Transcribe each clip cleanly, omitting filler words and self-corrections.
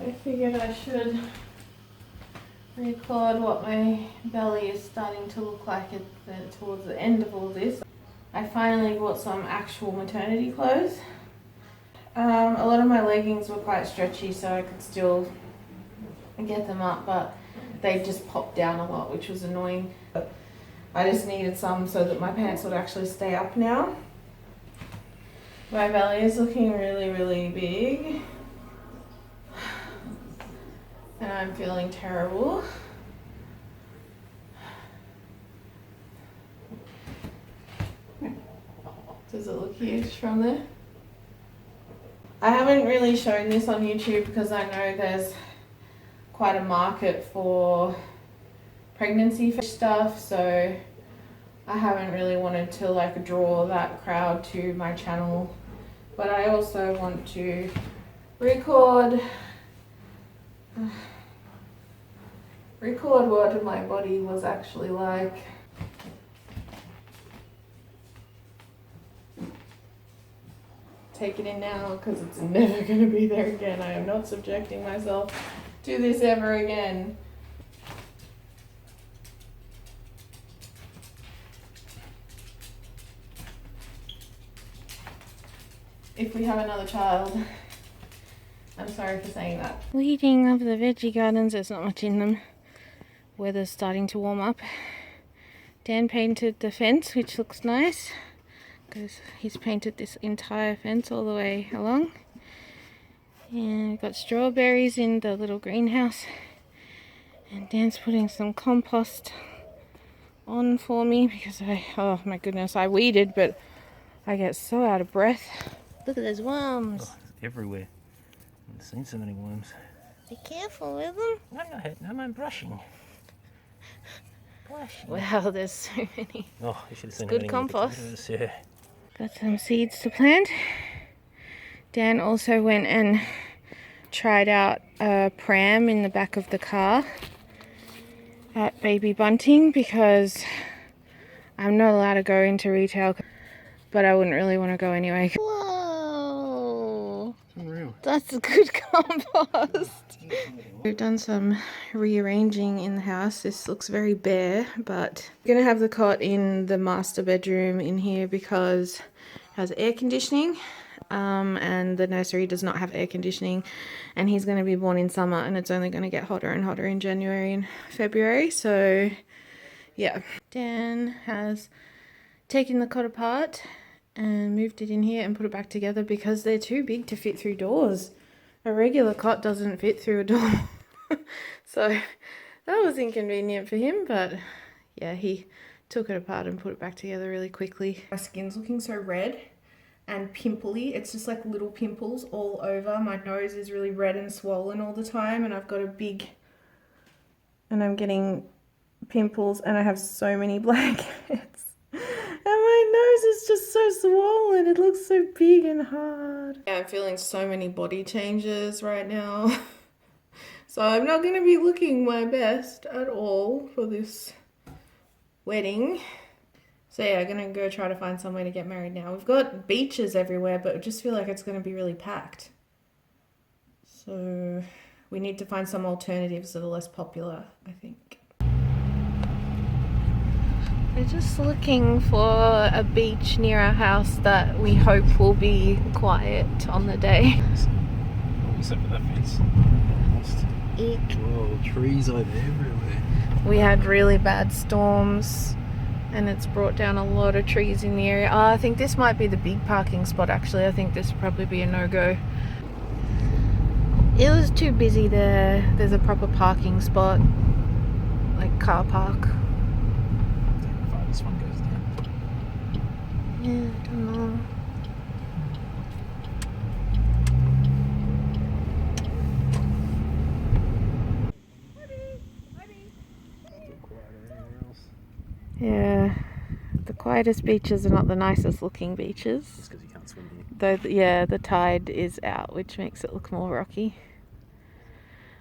I figured I should record what my belly is starting to look like towards the end of all this. I finally bought some actual maternity clothes. A lot of my leggings were quite stretchy, so I could still get them up, but they just popped down a lot, which was annoying. But I just needed some so that my pants would actually stay up now. My belly is looking really, really big. And I'm feeling terrible. Does it look huge from there? I haven't really shown this on YouTube because I know there's quite a market for pregnancy stuff, so I haven't really wanted to like draw that crowd to my channel. But I also want to record what my body was actually like. Take it in now because it's never going to be there again. I am not subjecting myself to this ever again. If we have another child, I'm sorry for saying that. Weeding of the veggie gardens, there's not much in them. Weather's starting to warm up. Dan painted the fence, which looks nice, because he's painted this entire fence all the way along. And we've got strawberries in the little greenhouse. And Dan's putting some compost on for me because oh my goodness, I weeded, but I get so out of breath. Look at those worms. Oh, everywhere. I've seen so many worms. Be careful with them. No, I'm brushing. Wow, there's so many. Oh, you should have seen good compost. Yeah. Got some seeds to plant. Dan also went and tried out a pram in the back of the car at Baby Bunting because I'm not allowed to go into retail, but I wouldn't really want to go anyway. Whoa! Unreal. That's a good compost. We've done some rearranging in the house. This looks very bare, but I'm gonna have the cot in the master bedroom in here because it has air conditioning, and the nursery does not have air conditioning, and he's going to be born in summer and it's only going to get hotter and hotter in January and February. So yeah, Dan has taken the cot apart and moved it in here and put it back together because they're too big to fit through doors. A regular cot doesn't fit through a door. So that was inconvenient for him, but yeah, he took it apart and put it back together really quickly. My skin's looking so red and pimply. It's just like little pimples all over. My nose is really red and swollen all the time, and I've got I'm getting pimples, and I have so many blackheads. And my nose is just so swollen. It looks so big and hard. Yeah, I'm feeling so many body changes right now. So I'm not going to be looking my best at all for this wedding. So yeah, I'm going to go try to find somewhere to get married now. We've got beaches everywhere, but I just feel like it's going to be really packed. So we need to find some alternatives that are less popular, I think. We're just looking for a beach near our house that we hope will be quiet on the day. Except for that fence. Eek. Whoa, trees over everywhere. We had really bad storms and it's brought down a lot of trees in the area. Oh, I think this might be the big parking spot actually. I think this would probably be a no-go. It was too busy there. There's a proper parking spot, like car park. This one goes down. Yeah, I don't know. Yeah, the quietest beaches are not the nicest looking beaches. It's because you can't swim here. Though, yeah, the tide is out, which makes it look more rocky.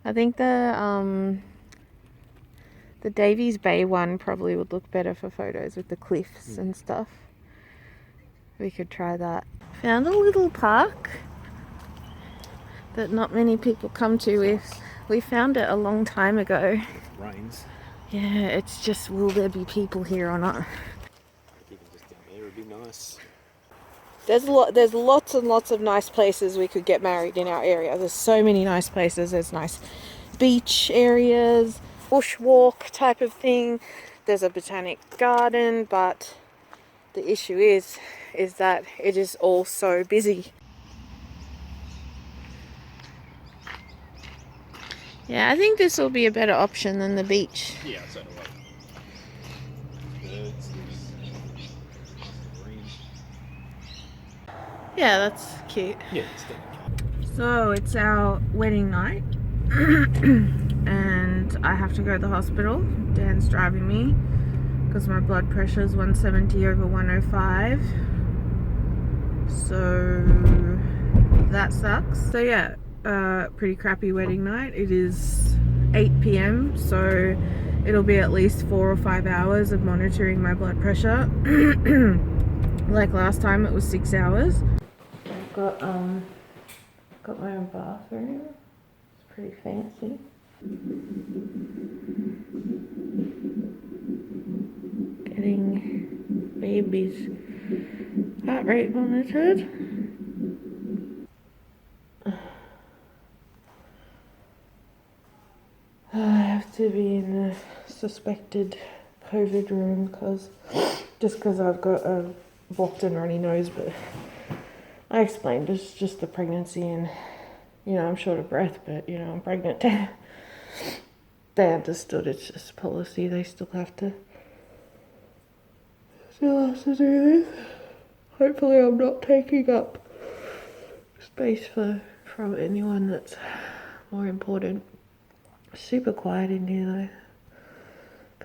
I think the Davies Bay one probably would look better for photos with the cliffs and stuff. We could try that. Found a little park. that not many people come to. We found it a long time ago. If it rains, Yeah, it's just, will there be people here or not? even just down there would be nice. There's lots and lots of nice places we could get married in our area. There's so many nice places. There's nice beach areas, bushwalk type of thing. There's a botanic garden, but the issue is that it is all so busy. Yeah, I think this will be a better option than the beach. Yeah, so do I. Birds, green. Yeah, that's cute. Yeah, it's definitely. So it's our wedding night and I have to go to the hospital. Dan's driving me because my blood pressure is 170/105. So that sucks. So yeah, pretty crappy wedding night. It is 8 p.m. so it'll be at least 4 or 5 hours of monitoring my blood pressure. Like last time it was 6 hours. I've got my own bathroom. It's pretty fancy. Getting baby's heart rate monitored. I have to be in the suspected COVID room because I've got a blocked and runny nose, but I explained it's just the pregnancy and, you know, I'm short of breath, but, you know, I'm pregnant. They understood it's just policy. They still have to do this. Hopefully I'm not taking up space from anyone that's more important. Super quiet in here though.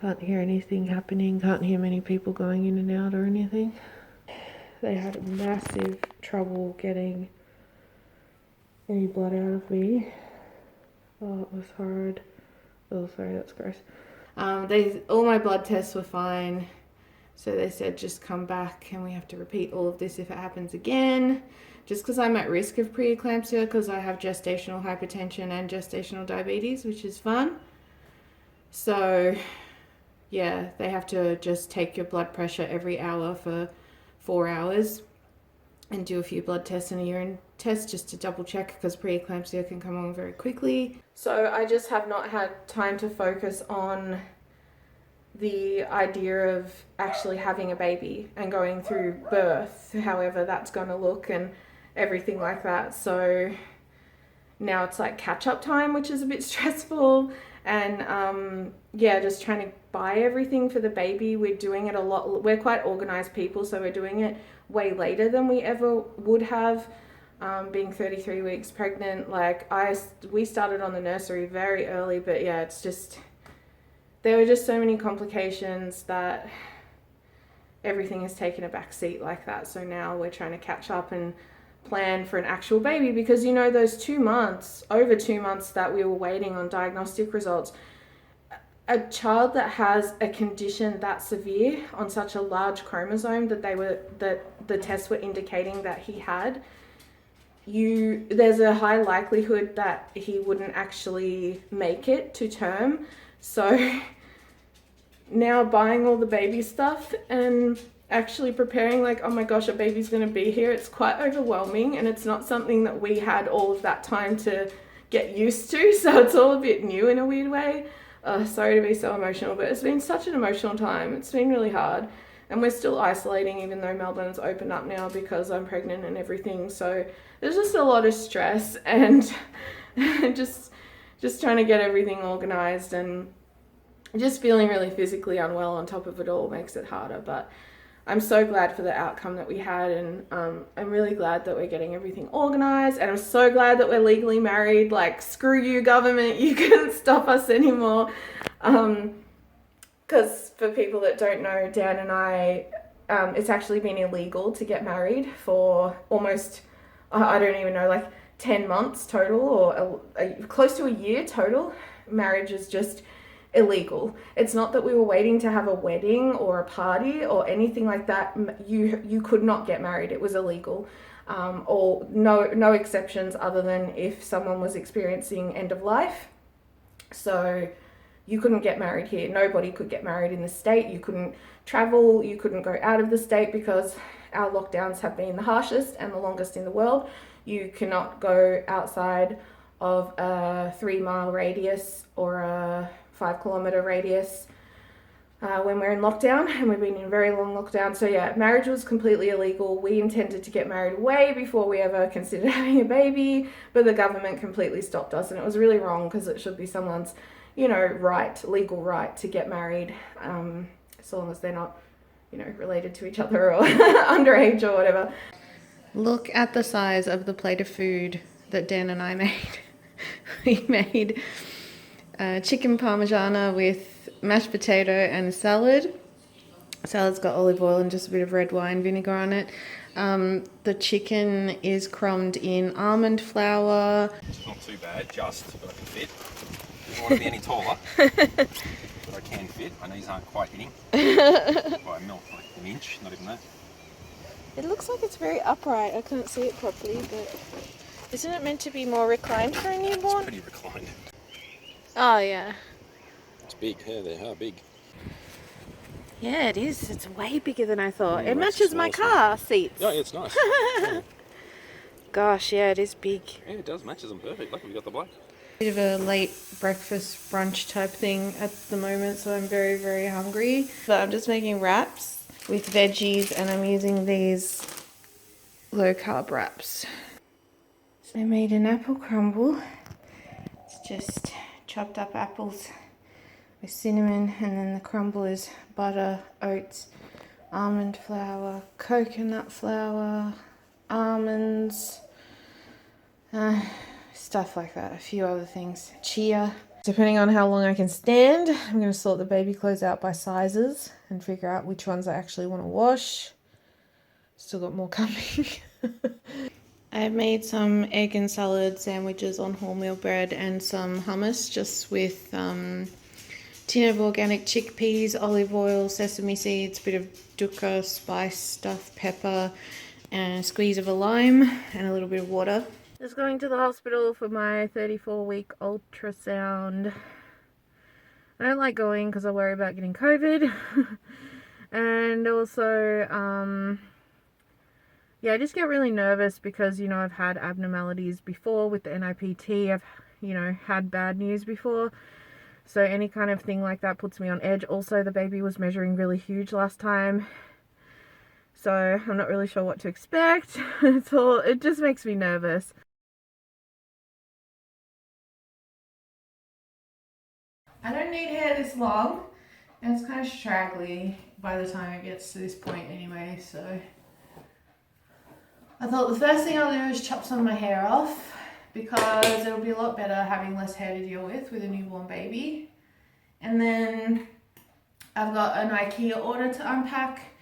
Can't hear anything happening, can't hear many people going in and out or anything. They had massive trouble getting any blood out of me. Oh, it was hard. Oh, sorry, that's gross. All my blood tests were fine. So they said just come back and we have to repeat all of this if it happens again. Just because I'm at risk of preeclampsia because I have gestational hypertension and gestational diabetes, which is fun. So yeah, they have to just take your blood pressure every hour for 4 hours and do a few blood tests and a urine test just to double check because preeclampsia can come on very quickly. So I just have not had time to focus on the idea of actually having a baby and going through birth, however that's going to look and everything like that. So now it's like catch-up time, which is a bit stressful. And yeah, just trying to buy everything for the baby. We're doing it a lot. We're quite organized people, so we're doing it way later than we ever would have. Being 33 weeks pregnant, like we started on the nursery very early, but yeah, it's just, there were just so many complications that everything has taken a back seat like that. So now we're trying to catch up and plan for an actual baby because, you know, those 2 months, over 2 months that we were waiting on diagnostic results, a child that has a condition that severe on such a large chromosome that the tests were indicating that he had, there's a high likelihood that he wouldn't actually make it to term. So now buying all the baby stuff and actually preparing, like, oh my gosh, a baby's going to be here, it's quite overwhelming, and it's not something that we had all of that time to get used to, so it's all a bit new in a weird way. Sorry to be so emotional, but it's been such an emotional time. It's been really hard, and we're still isolating even though Melbourne's opened up now because I'm pregnant and everything. So there's just a lot of stress and just trying to get everything organized, and just feeling really physically unwell on top of it all makes it harder. But I'm so glad for the outcome that we had, and I'm really glad that we're getting everything organized, and I'm so glad that we're legally married. Like, screw you, government, you couldn't stop us anymore. Because for people that don't know, Dan and I, it's actually been illegal to get married for almost, I don't even know, like 10 months total, or close to a year total. Marriage is just illegal. It's not that we were waiting to have a wedding or a party or anything like that. You could not get married. It was illegal. or no exceptions other than if someone was experiencing end of life. So you couldn't get married here. Nobody could get married in the state. You couldn't travel. You couldn't go out of the state because our lockdowns have been the harshest and the longest in the world. You cannot go outside of a 3-mile radius or a 5-kilometer radius when we're in lockdown, and we've been in a very long lockdown. So yeah, marriage was completely illegal. We intended to get married way before we ever considered having a baby, but the government completely stopped us, and it was really wrong because it should be someone's, you know, legal right to get married, so long as they're not, you know, related to each other or underage or whatever. Look at the size of the plate of food that Dan and I made. We made chicken parmigiana with mashed potato and a salad. Salad's got olive oil and just a bit of red wine vinegar on it. The chicken is crumbed in almond flour. It's not too bad, just that I can fit. I don't want to be any taller, but I can fit. My knees aren't quite hitting by a mil, like an inch, not even that. It looks like it's very upright. I couldn't see it properly, but isn't it meant to be more reclined for a newborn? It's pretty reclined. Oh yeah. It's big, yeah, they are big. Yeah, it is. It's way bigger than I thought. Yeah, It that's matches my nice, car seats. Yeah, it's nice. Yeah. Gosh, yeah, it is big. Yeah, it does, matches them perfect. Lucky we got the black. Bit of a late breakfast brunch type thing at the moment, so I'm very, very hungry. But I'm just making wraps with veggies, and I'm using these low carb wraps. So I made an apple crumble. It's just chopped up apples with cinnamon, and then the crumble is butter, oats, almond flour, coconut flour, almonds, stuff like that, a few other things, chia. Depending on how long I can stand, I'm going to sort the baby clothes out by sizes and figure out which ones I actually want to wash. Still got more coming. I made some egg and salad sandwiches on wholemeal bread and some hummus just with tin of organic chickpeas, olive oil, sesame seeds, bit of dukkha, spice stuff, pepper, and a squeeze of a lime and a little bit of water. Just going to the hospital for my 34-week ultrasound. I don't like going because I worry about getting COVID. And also, yeah, I just get really nervous because, you know, I've had abnormalities before with the NIPT. I've, you know, had bad news before. So any kind of thing like that puts me on edge. Also, the baby was measuring really huge last time. So I'm not really sure what to expect. It just makes me nervous. I don't need hair this long, and it's kind of straggly by the time it gets to this point anyway, so I thought the first thing I'll do is chop some of my hair off because it'll be a lot better having less hair to deal with a newborn baby. And then I've got an IKEA order to unpack,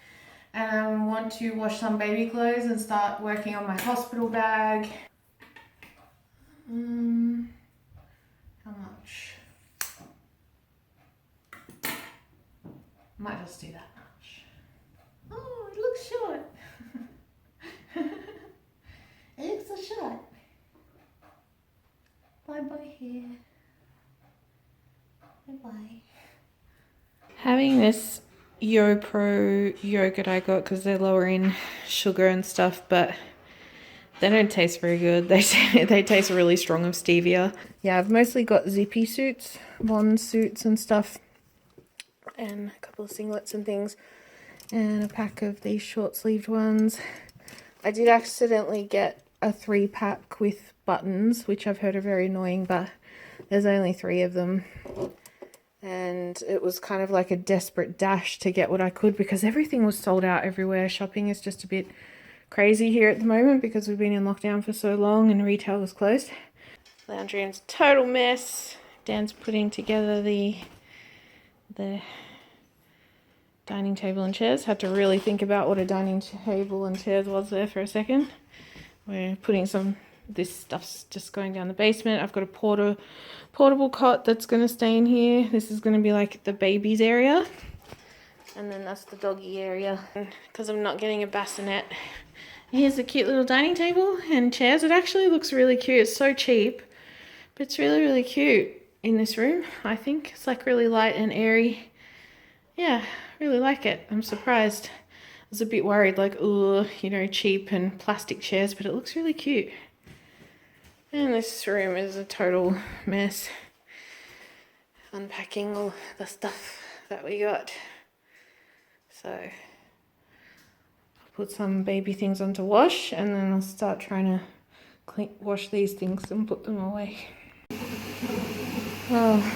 and I want to wash some baby clothes and start working on my hospital bag. How much? Might just do that much. Oh, it looks short. It looks so short. Bye-bye hair. Bye-bye. Having this YoPro yogurt I got because they're lower in sugar and stuff, but they don't taste very good. They taste really strong of stevia. Yeah, I've mostly got zippy suits, Bond suits and stuff, and a couple of singlets and things, and a pack of these short-sleeved ones. I did accidentally get a 3-pack with buttons, which I've heard are very annoying, but there's only 3 of them. And it was kind of like a desperate dash to get what I could because everything was sold out everywhere. Shopping is just a bit crazy here at the moment because we've been in lockdown for so long and retail was closed. Lounge room's a total mess. Dan's putting together the dining table and chairs. Had to really think about what a dining table and chairs was there for a second. We're putting this stuff's just going down the basement. I've got a portable cot that's going to stay in here. This is going to be like the baby's area. And then that's the doggy area. Because I'm not getting a bassinet Here's a cute little dining table and chairs. It actually looks really cute. It's so cheap, but it's really, really cute in this room, I think. It's like really light and airy. Yeah, really like it. I'm surprised. I was a bit worried, like, oh, you know, cheap and plastic chairs, but it looks really cute. And this room is a total mess. Unpacking all the stuff that we got. So I'll put some baby things on to wash, and then I'll start trying to wash these things and put them away. Oh,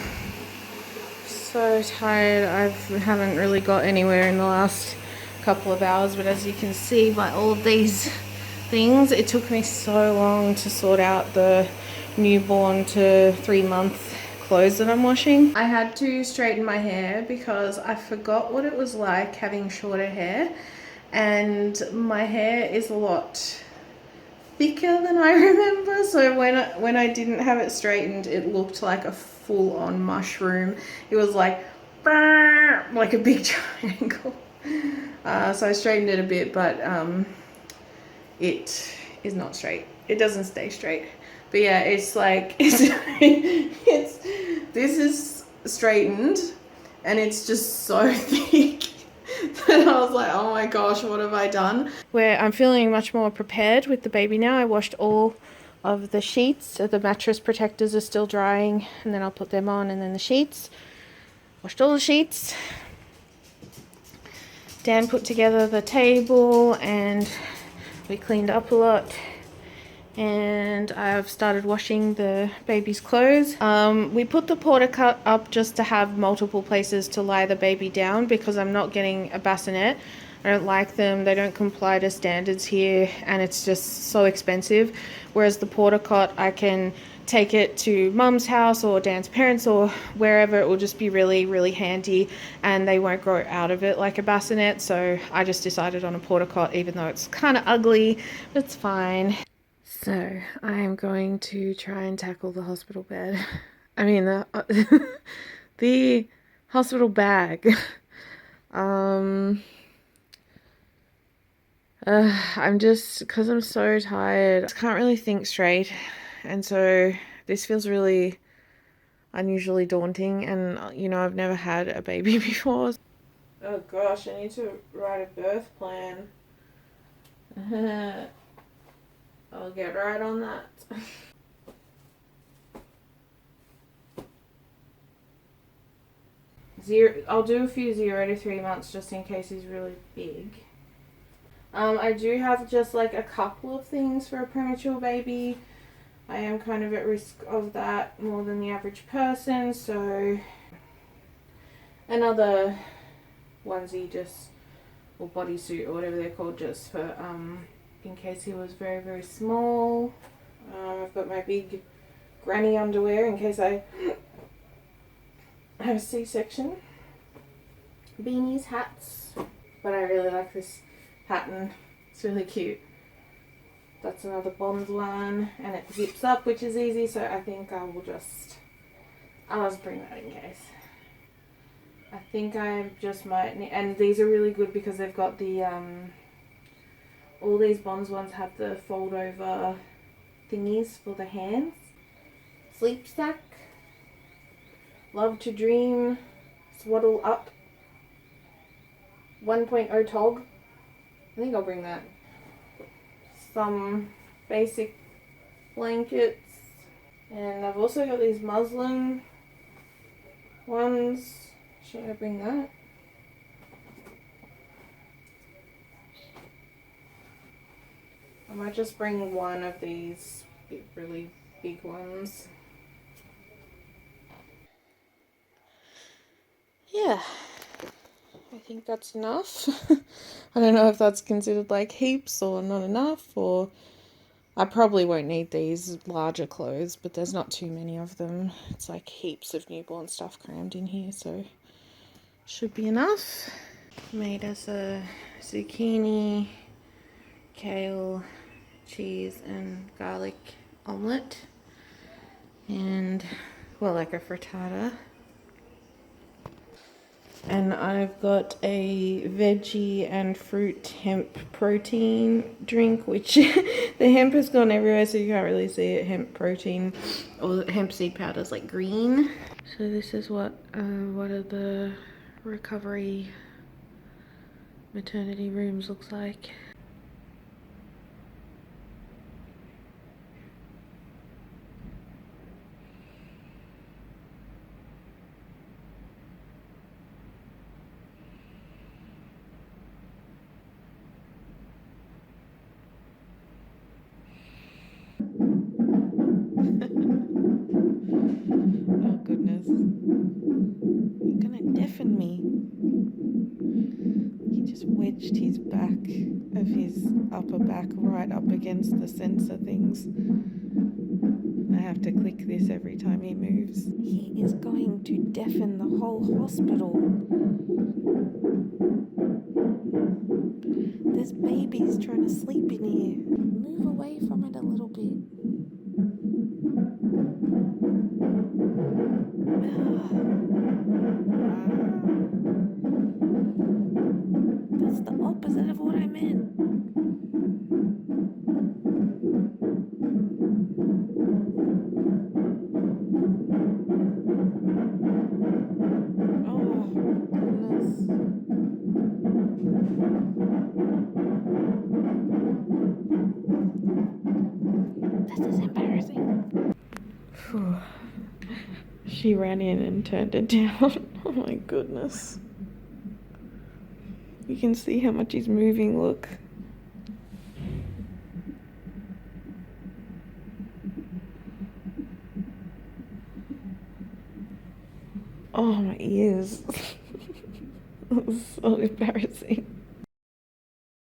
so tired. I haven't really got anywhere in the last couple of hours, but as you can see by all of these things, it took me so long to sort out the newborn to 3-month clothes that I'm washing. I had to straighten my hair because I forgot what it was like having shorter hair, and my hair is a lot thicker than I remember. So when I didn't have it straightened, it looked like a full-on mushroom. It was like a big triangle. So I straightened it a bit, but it is not straight. It doesn't stay straight. But yeah, it's like this is straightened, and it's just so thick that I was like, oh my gosh, what have I done? Where I'm feeling much more prepared with the baby now. I washed all of the sheets, so the mattress protectors are still drying, and then I'll put them on, and then the sheets. Washed all the sheets. Dan put together the table, and we cleaned up a lot. And I've started washing the baby's clothes. We put the porta cut up just to have multiple places to lie the baby down because I'm not getting a bassinet. I don't like them. They don't comply to standards here, and it's just so expensive. Whereas the porta cot, I can take it to mum's house or Dan's parents or wherever. It will just be really, really handy, and they won't grow out of it like a bassinet. So I just decided on a porta cot, even though it's kind of ugly, but it's fine. So I am going to try and tackle the hospital bed. I mean the hospital bag. I'm just, because I'm so tired, I can't really think straight, and so this feels really unusually daunting, and you know, I've never had a baby before. Oh gosh, I need to write a birth plan. I'll get right on that. I'll do a few 0 to 3 months just in case he's really big. I do have just like a couple of things for a premature baby. I am kind of at risk of that more than the average person, so another onesie or bodysuit or whatever they're called, just for in case he was very, very small. I've got my big granny underwear in case I have a C-section. Beanies, hats, but I really like this pattern. It's really cute. That's another Bond one, and it zips up, which is easy, so I think I'll just bring that in case. I think I just might need, and these are really good because they've got the all these Bonds ones have the fold over thingies for the hands. Sleep sack, Love to Dream, Swaddle Up, 1.0 Tog. I think I'll bring that. Some basic blankets, and I've also got these muslin ones. Should I bring that? I might just bring one of these really big ones. Yeah, I think that's enough. I don't know if that's considered like heaps or not enough, or I probably won't need these larger clothes, but there's not too many of them. It's like heaps of newborn stuff crammed in here, so should be enough. Made us a zucchini, kale, cheese and garlic omelette, and well, like a frittata. And I've got a veggie and fruit hemp protein drink, which the hemp has gone everywhere, so you can't really see it. Hemp protein or hemp seed powder is like green. So this is what one of the recovery maternity rooms looks like. Oh goodness. You're gonna deafen me. He just wedged his back of his upper back right up against the sensor things. I have to click this every time he moves. He is going to deafen the whole hospital. There's babies trying to sleep in here. Move away from it a little bit. That's the opposite of what I meant. Oh, goodness. This is embarrassing. Phew. She ran in and turned it down. Oh my goodness. You can see how much he's moving, look. Oh, my ears. That was so embarrassing.